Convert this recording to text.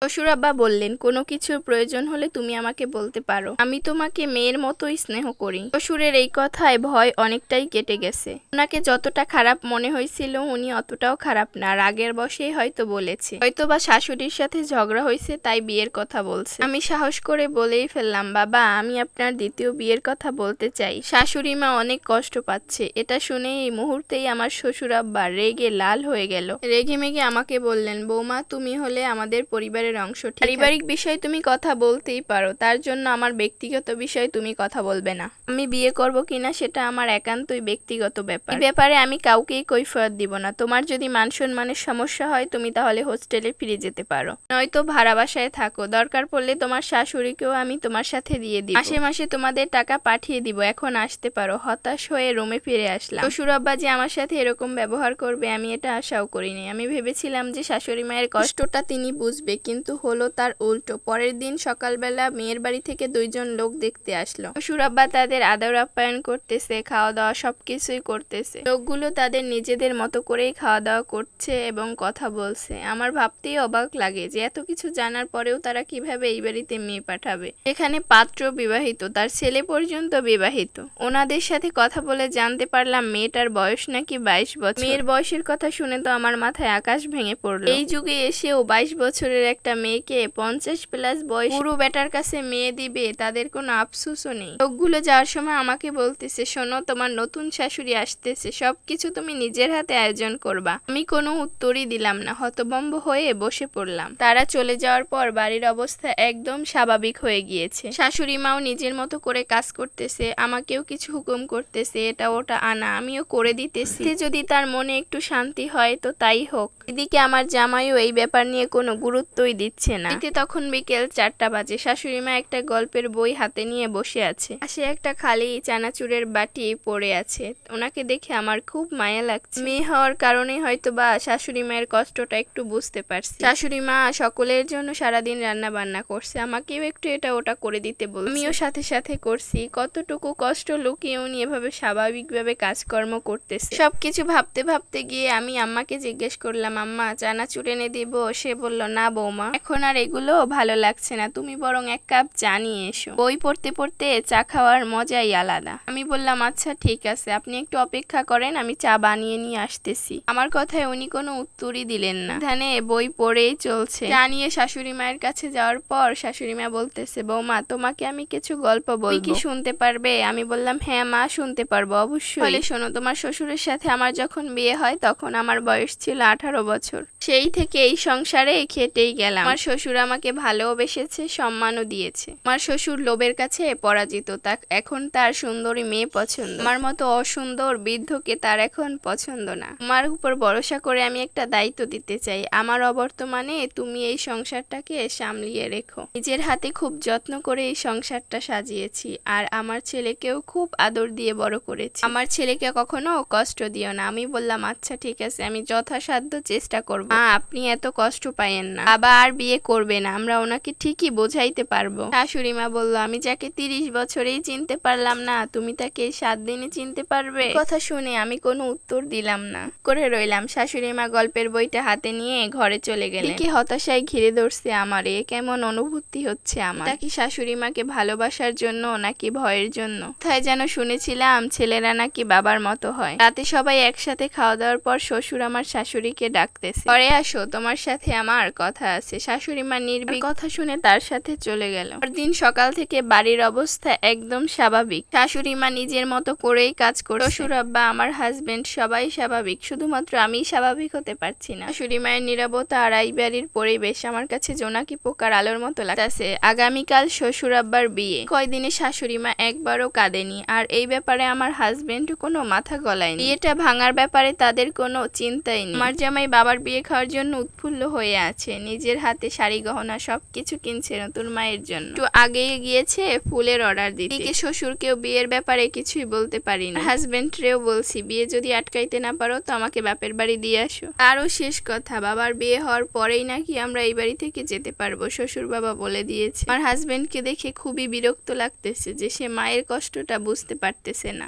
শ্বশুর আব্বা বললেন, কোনো কিছুর প্রয়োজন হলে তুমি আমাকে বলতে পারো, আমি তোমাকে মেয়ের মতোই স্নেহ করি। শ্বশুরের এই কথায় ভয় অনেকটাই কেটে গেছে। ওনাকে যতটা খারাপ মনে হয়েছিল উনি অতটাও খারাপ না, রাগের বশেই হয়তো বলেছে, হয়তো বা শাশুড়ির সাথে ঝগড়া হয়েছে তাই বিয়ের কথা বলছে। আমি সাহস করে বলেই ফেললাম, বাবা আমি আপনার দ্বিতীয় বিয়ের কথা বলতে চাই, শাশুড়ি মা অনেক কষ্ট পাচ্ছে। এটা শুনে এই মুহূর্তেই আমার শ্বশুর আব্বা রেগে লাল হয়ে গেল। রেগে মেগে আমাকে বললেন, বৌমা তুমি হলে আমাদের পরিবারের অংশ, পারিবারিক বিষয়ে তুমি কথা বলতেই পারো, তার জন্য আমার ব্যক্তিগত বিষয়ে তুমি কথা বলবে না। আমি বিয়ে করব কিনা সেটা আমার একান্তই ব্যক্তিগত ব্যাপার, এই ব্যাপারে আমি কাউকেই কৈফিয়ত দিব না। তোমার যদি মান সম্মানের সমস্যা হয় তুমি তাহলে হোস্টেলে ফিরে যেতে পারো, নয়তো ভাড়া বাসায় থাকো, দরকার পড়লে তোমার শাশুড়িকেও আমি তোমার সাথে দিয়ে দিব, মাসে মাসে তোমাদের টাকা পাঠিয়ে দিব, এখন আসতে পারো। হতাশ হয়ে রুমে ফিরে আসলাম। শ্বশুর আব্বা যে আমার সাথে এরকম ব্যবহার করবে আমি এটা আশাও করিনি। আমি ভেবেছিলাম যে শাশুড়ি মায়ের কষ্টটা তিনি বুঝবে, কিন্তু হলো তার উল্টো। পরের দিন সকালবেলা মেয়ের বাড়ি থেকে 2জন লোক দেখতে আসলো। শ্বশুর আব্বা তাদের আদর আপ্যায়ন করতেছে, খাওয়া দাওয়া সবকিছুই করতেছে। লোকগুলো তাদের নিজেদের মতো করেই খাওয়া দাওয়া করছে এবং কথা বলছে। আমার ভাবতেই অবাক লাগে যে এত কিছু জানার পরেও তারা কিভাবে এই বাড়িতে মেয়ে পাঠাবে, এখানে পাত্র বিবাহিত, তার ছেলে পর্যন্ত বিবাহিত। ওনাদের সাথে কথা বলে জানতে পারলাম মেয়েটার বয়স নাকি 22 বছর। মেয়ের বয়সের কথা শুনে তো আমার মাথায় আকাশ ভেঙে পড়লো। এই যুগে এসেও 22 বছরের একটা মেয়েকে 50+ বয়স পুরো বেটার কাছে মেয়ে দিবে, তাদের কোনো আফসোসও নেই। লোকগুলো যাওয়ার সময় আমাকে বলতেছে, শোনো তোমার নতুন শাশুড়ি আসতেছে, সবকিছু তুমি নিজের হাতে আয়োজন করবা। আমি কোনো উত্তরই দিলাম না, হতভম্ব হয়ে বসে পড়লাম। তারা চলে যাওয়ার পর বাড়ির অবস্থা একদম স্বাভাবিক হয়ে গিয়েছে। শাশুড়ি মাও নিজের মতো করে কাজ করতেছে, আমাকেও কিছু হুকুম করতেছে, এটা ওটা আনা আমিও করে দিতেছি। যদি তার মনে একটু শান্তি হয় তো তাই হোক। এদিকে আমার জামাইও এই ব্যাপার নিয়ে কোনো গুরুত্বই দিচ্ছে না। এতে তখন বিকেল 4টা বাজে। শাশুড়ি মা একটা গল্পের বই হাতে নিয়ে বসে আছে, পাশে একটা খালি চানাচুরের বাটি পড়ে আছে। ওনাকে দেখে আমার খুব মায়া লাগছে। মেয়ে হওয়ার কারণে হয়তো বা শাশুড়ি মায়ের কষ্টটা একটু বুঝতে পারছি। শাশুড়ি মা সকলের জন্য সারাদিন রান্না বান্না করছে, আমাকেও একটু এটা ওটা করে দিতে বলছে, আমিও সাথে সাথে করছি। কতটুকু কষ্ট লুকিয়ে উনি এভাবে স্বাভাবিকভাবে কাজকর্ম করতেছে। সবকিছু ভাবতে ভাবতে গিয়ে আমি আম্মাকে জিজ্ঞেস করলাম, আম্মা চানাচুর এনে দিব? সে বলল, না বৌমা এখন আর এগুলো ভালো লাগছে না, তুমি বরং 1 কাপ চা নিয়ে এসো, বই পড়তে পড়তে চা খাওয়ার মজাই আলাদা। আমি বললাম, আচ্ছা ঠিক আছে, আপনি একটু অপেক্ষা করেন, আমি চা বানিয়ে নিয়ে আসতেছি। আমার কথায় উনি কোনো উত্তরই দিলেন না, ধানে বই পড়েই চলছে। চা নিয়ে শাশুড়ি মায়ের কাছে যাওয়ার পর শাশুড়ি মা বলতেছে, বৌমা তোমাকে আমি কিছু গল্প বলবো, কি শুনতে পারবে? আমি বললাম, হ্যাঁ মা শুনতে পারবো অবশ্যই। বলে, শোনো, তোমার শ্বশুরের সাথে আমার যখন বিয়ে হয় তখন আমার বয়স ছিল 18 বছর। সেই থেকে এই সংসারে খেটেই গেলাম। আমার শ্বশুর আমাকে ভালোবেসেছে, সম্মানও দিয়েছে। আমার শ্বশুর লোভের কাছে পরাজিত, এখন তার সুন্দরী মেয়ে পছন্দ, আমার মতো অসুন্দর বৃদ্ধকে তার এখন পছন্দ না। আমার উপর ভরসা করে আমি একটা দায়িত্ব দিতে চাই, আমার অবর্তমানে তুমি এই সংসারটাকে সামলিয়ে রেখো। নিজের হাতে খুব যত্ন করে এই সংসারটা সাজিয়েছি, আর আমার ছেলেকেও খুব আদর দিয়ে বড় করেছি। আমার ছেলেকে কখনো কষ্ট দিও না। আমি বললাম, আচ্ছা ঠিক আছে, আমি যথাসাধ্য চেষ্টা করব। আপনি এত কষ্ট পাইয়েন না, বাবা আর বিয়ে করবে না, আমরা ওনাকে ঠিকই বোঝাইতে পারবো। শাশুড়ি মা বলল, আমি যাকে 30 বছরেই চিনতে পারলাম না তুমি তাকে 7 দিনে চিনতে পারবে? কথা শুনে আমি কোনো উত্তর দিলাম না, করে রইলাম। শাশুড়ি মা গল্পের বইটা হাতে নিয়ে ঘরে চলে গেলেন। কি হতাশায় ঘিরে ধরছে আমারে, কেমন অনুভূতি হচ্ছে আমার। তা কি শাশুড়ি মাকে ভালোবাসার জন্য নাকি ভয়ের জন্য? কোথায় যেন শুনেছিলাম ছেলেরা নাকি বাবার মতো হয়। রাতে সবাই একসাথে খাওয়া দাওয়ার পর শ্বশুর আমার শাশুড়িকে ডাকতেছে, ঘরে আসো, তোমার সাথে আমার কথা আছে। শাশুড়ি মা নির্ভীক কথা শুনে তার সাথে চলে গেল। পরদিন সকাল থেকে বাড়ির অবস্থা একদম স্বাভাবিক। শাশুড়ি মা নিজের মতো করেই কাজ করছে। শ্বশুর আব্বা, আমার হাজবেন্ড সবাই স্বাভাবিক, শুধুমাত্র আমি স্বাভাবিক হতে পারছি না। শাশুড়ি মায়ের নীরবতা আর এই বাড়ির পরিবেশ আমার কাছে জোনাকি পোকার আলোর মতো লাগতেছে। আগামীকাল শ্বশুর আব্বার বিয়ে, কয়দিনে শাশুড়ি মা একবারও কাঁদেনি, আর এই ব্যাপারে আমার হাজবেন্ড কোনো মাথা গলায়নি। বিয়েটা ভাঙার ব্যাপারে তাদের কোনো চিন্তাই নেই। আমার জামাই বাবার বিয়ে খাওয়ার জন্য উৎফুল্ল হয়ে আছে, নিজের হাতে শাড়ি গহনা সবকিছু কিনছে নতুন মায়ের জন্য। একটু আগেই গিয়েছে ফুলের অর্ডার দিতে। এদিকে শ্বশুরকেও বিয়ের ব্যাপারে কিছুই বলতে পারি না। হাজবেন্ডরেও বলছি, বিয়ে যদি আটকাইতে না পারো তো আমাকে বাপের বাড়ি দিয়ে আসো। আরও শেষ কথা, বাবার বিয়ে হওয়ার পরেই নাকি আমরা এই বাড়ি থেকে যেতে পারবো, শ্বশুর বাবা বলে দিয়েছে। আমার হাজবেন্ডকে দেখে খুবই বিরক্ত লাগতেছে যে সে মায়ের কষ্টটা বুঝতে পারতেছে না।